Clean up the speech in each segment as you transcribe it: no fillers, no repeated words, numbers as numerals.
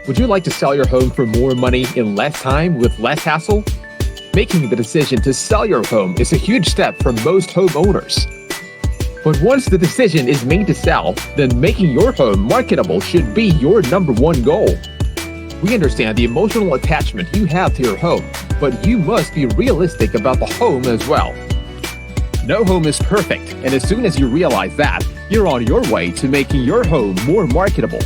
Would you like to sell your home for more money in less time with less hassle? Making the decision to sell your home is a huge step for most homeowners. But once the decision is made to sell, then making your home marketable should be your number one goal. We understand the emotional attachment you have to your home, but you must be realistic about the home as well. No home is perfect, and as soon as you realize that, you're on your way to making your home more marketable.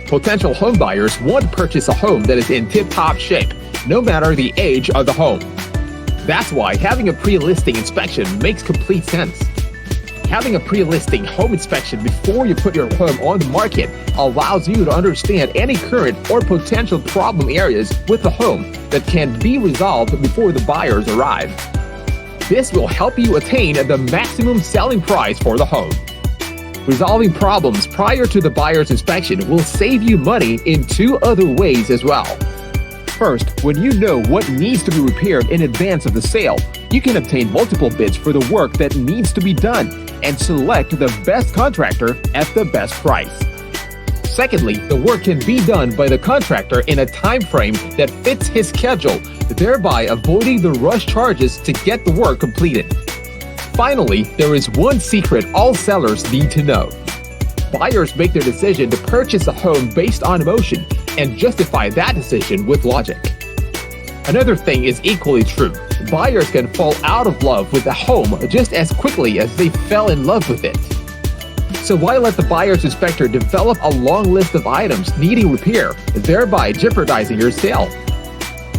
Potential home buyers want to purchase a home that is in tip-top shape, no matter the age of the home. That's why having a pre-listing inspection makes complete sense. Having a pre-listing home inspection before you put your home on the market allows you to understand any current or potential problem areas with the home that can be resolved before the buyers arrive. This will help you attain the maximum selling price for the home. Resolving problems prior to the buyer's inspection will save you money in two other ways as well. First, when you know what needs to be repaired in advance of the sale, you can obtain multiple bids for the work that needs to be done and select the best contractor at the best price. Secondly, the work can be done by the contractor in a time frame that fits his schedule, thereby avoiding the rush charges to get the work completed. Finally, there is one secret all sellers need to know. Buyers make their decision to purchase a home based on emotion and justify that decision with logic. Another thing is equally true. Buyers can fall out of love with a home just as quickly as they fell in love with it. So why let the buyer's inspector develop a long list of items needing repair, thereby jeopardizing your sale?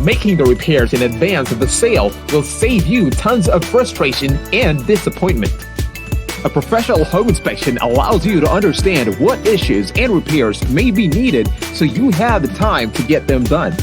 Making the repairs in advance of the sale will save you tons of frustration and disappointment. A professional home inspection allows you to understand what issues and repairs may be needed so you have the time to get them done.